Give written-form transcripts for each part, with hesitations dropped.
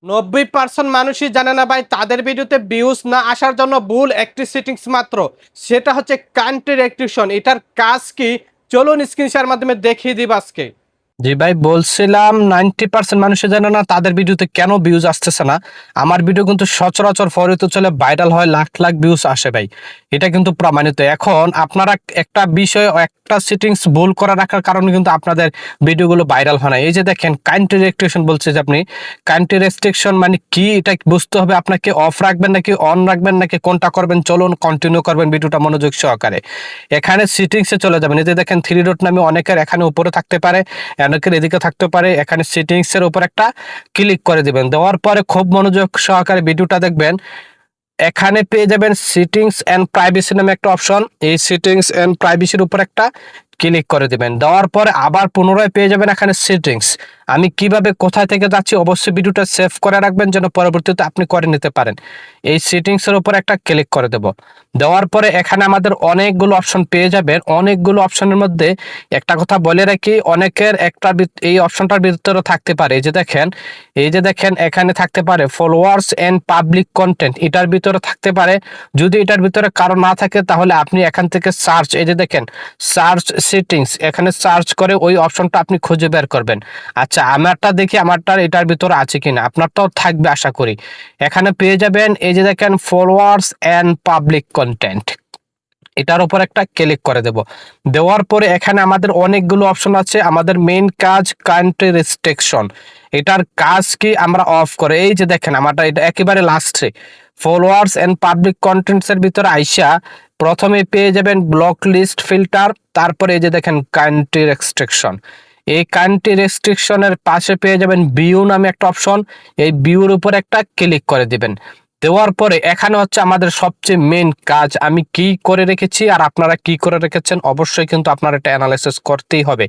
90% মানুষই জানে না ভাই তাদের ভিডিওতে ভিউজ না আসার জন্য ভুল একটি সেটিংস মাত্র, সেটা হচ্ছে কান্ট্রি রেস্ট্রিকশন। এটার কাজ কি চলুন স্ক্রিন শেয়ার মাধ্যমে দেখিয়ে দিব আজকে। জি ভাই, বলছিলাম 90% মানুষের জানে না তাদের ভিডিওতে কেন ভিউজ আসতেছে না। আমার ভিডিও কিন্তু সচরাচর ফরিত চলে ভাইরাল হয়, লাখ লাখ ভিউজ আসে ভাই, এটা কিন্তু প্রমাণিত। এখন আপনারা একটা বিষয় একটা সেটিংস ভুল করে রাখার কারণে কিন্তু আপনাদের ভিডিওগুলো ভাইরাল হয় না। এই যে দেখেন কান্ট্রি রেস্ট্রিকশন বলছে যে আপনি কান্ট্রি রেস্ট্রিকশন মানে কি এটা বুঝতে হবে আপনাকে। অফ রাখবেন নাকি অন রাখবেন নাকি কোনটা করবেন, চলুন কন্টিনিউ করবেন ভিডিওটা মনোযোগ সহকারে। এখানে সেটিংসে চলে যাবেন, এই যে দেখেন থ্রি ডট নামে অনেকের এখানে উপরে থাকতে পারে, অনেকের এদিকে থাকতে পারে। এখানে সেটিংস এর উপর একটা ক্লিক করে দিবেন, দেওয়ার পরে খুব মনোযোগ সহকারে ভিডিওটা দেখবেন। এখানে পেয়ে যাবেন সেটিংস এন্ড প্রাইভেসি নামে একটা অপশন, এই সেটিংস এন্ড প্রাইভেসির উপর একটা ক্লিক করে দিবেন। দেওয়ার পরে আবার পুনরায় পেয়ে যাবেন এখানে সেটিংস। আমি কিভাবে কোথায় থেকে যাচ্ছি অবশ্যই ভিডিওটা সেভ করে রাখবেন যেন পরবর্তীতে আপনি করে নিতে পারেন। এই সেটিংস এর উপর একটা ক্লিক করে দেব, দেওয়ার পরে এখানে আমাদের অনেকগুলো অপশন পেয়ে যাবেন। অনেকগুলো অপশনের মধ্যে একটা কথা বলে রাখি, অনেকের একটা এই অপশনটার ভিতরে থাকতে পারে, এই যে দেখেন এখানে থাকতে পারে ফলোয়ার্স এন্ড পাবলিক কন্টেন্ট, এটার ভিতরে থাকতে পারে। যদি এটার ভিতরে কারো না থাকে তাহলে আপনি এখান থেকে সার্চ, এই যে দেখেন সার্চ সেটিংস, এখানে সার্চ করে ওই অপশনটা আপনি খুঁজে বের করবেন। আচ্ছা আমারটা দেখি আমারটার এটার ভিতরে আছে কিনা, আপনারটাও থাকবে আশা করি। এখানে পেয়ে যাবেন এই যে দেখেন ফলোয়ার্স এন্ড পাবলিক কন্টেন্ট, এটার উপর একটা ক্লিক করে দেব। দেওয়ার পরে এখানে আমাদের অনেকগুলো অপশন আছে। আমাদের মেইন কাজ কান্ট্রি রেস্ট্রিকশন, এটার কাজ কি আমরা অফ করে, এই যে দেখেন আমারটা এটা একেবারে লাস্টে ফলোয়ার্স এন্ড পাবলিক কন্টেন্টস এর ভিতরে আইসা প্রথমে পেয়ে যাবেন ব্লক লিস্ট ফিল্টার, তারপরে এই যে দেখেন কান্ট্রি রেস্ট্রিকশন। এই কান্ট্রি রেস্ট্রিকশনের পাশে পেয়ে যাবেন ভিউ নামে একটা অপশন, এই ভিউর উপর একটা ক্লিক করে দিবেন। দেওয়ার পরে এখানে হচ্ছে আমাদের সবচেয়ে মেন কাজ, আমি কি করে রেখেছি আর আপনারা কি করে রেখেছেন অবশ্যই কিন্তু আপনারা এটা অ্যানালাইসিস করতেই হবে।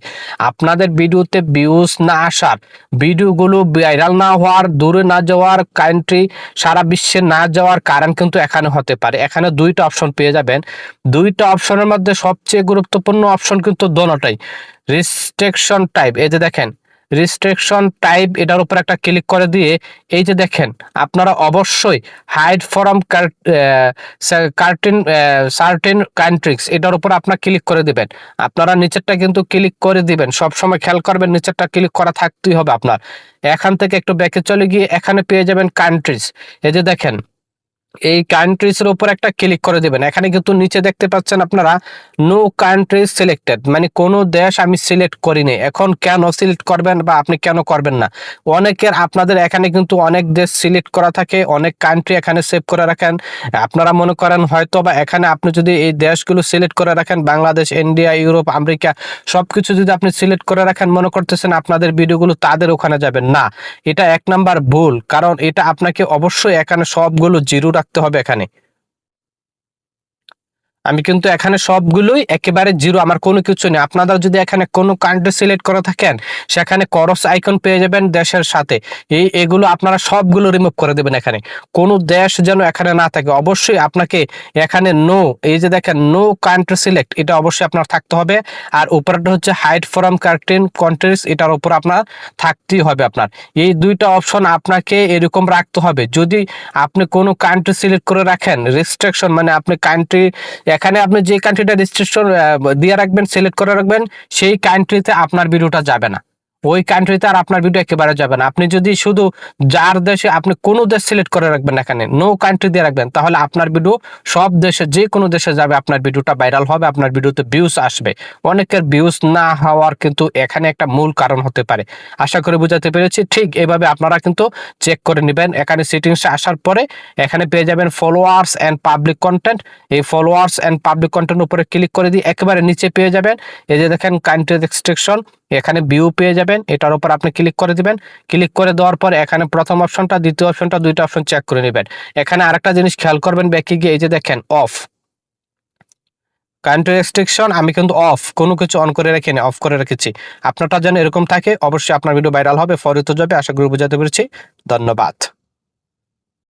আপনাদের ভিডিওতে ভিউজ না আসার, ভিডিওগুলো ভাইরাল না হওয়ার, দূরে না যাওয়ার, কান্ট্রি সারা বিশ্বে না যাওয়ার কারণ কিন্তু এখানে হতে পারে। এখানে দুইটা অপশন পেয়ে যাবেন, দুইটা অপশনের মধ্যে সবচেয়ে গুরুত্বপূর্ণ অপশন কিন্তু দোনোটাই রিস্ট্রিকশন টাইপ। এই যে দেখেন রিস্ট্রিকশন টাইপ, এটার উপর একটা ক্লিক করে দিয়ে এই যে দেখেন আপনারা অবশ্যই হাইড ফ্রম সার্টেন কান্ট্রিজ, এটার উপর আপনার ক্লিক করে দিবেন। আপনারা নিচেরটা কিন্তু ক্লিক করে দিবেন, সবসময় খেয়াল করবেন নিচেরটা ক্লিক করা থাকতেই হবে আপনার। এখান থেকে একটু ব্যাকে চলে গিয়ে এখানে পেয়ে যাবেন কান্ট্রিজ, এই যে দেখেন এই কান্ট্রিজ এর উপর একটা ক্লিক করে দিবেন। এখানে কিন্তু নিচে দেখতে পাচ্ছেন আপনারা নো কান্ট্রি সিলেক্টেড, মানে কোনো দেশ আমি সিলেক্ট করিনি। এখন কেন সিলেক্ট করবেন বা আপনি কেন করবেন না, অনেকের আপনাদের এখানে কিন্তু অনেক দেশ সিলেক্ট করা থাকে, অনেক কান্ট্রি এখানে সেভ করে রাখেন। আপনারা মনে করেন হয়তো বা এখানে আপনি যদি এই দেশগুলো সিলেক্ট করে রাখেন, বাংলাদেশ, ইন্ডিয়া, ইউরোপ, আমেরিকা সবকিছু যদি আপনি সিলেক্ট করে রাখেন, মনে করতেছেন আপনাদের ভিডিওগুলো তাদের ওখানে যাবেন না, এটা এক নাম্বার ভুল। কারণ এটা আপনাকে অবশ্যই এখানে সবগুলো জিরো রাখতে হবে। এখানে আমি কিন্তু এখানে সবগুলোই একেবারে জিরো, আমার কোনো কিছু নেই। আপনারা যদি এখানে কোনো কান্ট্রি সিলেক্ট করে থাকেন সেখানে ক্রস আইকন পেয়ে যাবেন দেশের সাথে, এগুলো আপনারা সবগুলো রিমুভ করে দেবেন। এখানে কোনো দেশ যেন এখানে না থাকে। অবশ্যই আপনাকে এখানে নো, এই যে দেখেন নো কান্ট্রি সিলেক্ট, এটা অবশ্যই আপনার থাকতে হবে। আর উপরটা হচ্ছে হাইড ফ্রম কান্ট্রিজ, এটার উপর আপনার থাকতেই হবে। আপনার এই দুইটা অপশন আপনাকে এরকম রাখতে হবে। যদি আপনি কোনো কান্ট্রি সিলেক্ট করে রাখেন রেস্ট্রিকশন, মানে আপনি কান্ট্রি এখানে আপনি যে কান্ট্রিটা রেজিস্ট্রেশন দিয়ে রাখবেন, সিলেক্ট করে রাখবেন, সেই কান্ট্রিতে আপনার ভিডিওটা যাবে না, ওই কান্ট্রিতে আর আপনার ভিডিও একেবারে যাবে না। আপনি যদি শুধু যার দেশে আপনি কোনো দেশ সিলেক্ট করে রাখবেন, এখানে নো কান্ট্রি দিয়ে রাখবেন, তাহলে আপনার ভিডিও সব দেশে যে কোনো দেশে যাবে, আপনার ভিডিওটা ভাইরাল হবে, আপনার ভিডিওতে ভিউজ আসবে। অনেকের ভিউজ না হওয়ার কিন্তু এখানে একটা মূল কারণ হতে পারে। আশা করি বুঝাতে পেরেছি। ঠিক এভাবে আপনারা কিন্তু চেক করে নেবেন। এখানে সেটিংসে আসার পরে এখানে পেয়ে যাবেন ফলোয়ার্স এন্ড পাবলিক কন্টেন্ট, এই ফলোয়ার্স এন্ড পাবলিক কন্টেন্ট উপরে ক্লিক করে দিয়ে একেবারে নিচে পেয়ে যাবেন এই যে দেখেন কান্ট্রি রেস্ট্রিকশন, এখানে ভিউ পেয়ে যাবেন, এটার উপর আপনি ক্লিক করে দিবেন। ক্লিক করে দেওয়ার পর এখানে প্রথম অপশনটা, দ্বিতীয় অপশনটা, দুইটা অপশন চেক করে নেবেন। এখানে আরেকটা জিনিস খেয়াল করবেন, ব্যাকে গিয়ে এই যে দেখেন অফ কান্ট্রি রেস্ট্রিকশন, আমি কিন্তু অফ, কোনো কিছু অন করে রাখিনি, অফ করে রেখেছি। আপনারটা যেন এরকম থাকে, অবশ্যই আপনার ভিডিও ভাইরাল হবে, ফরিত যাবে। আশা করি বুঝাতে পেরেছি। ধন্যবাদ।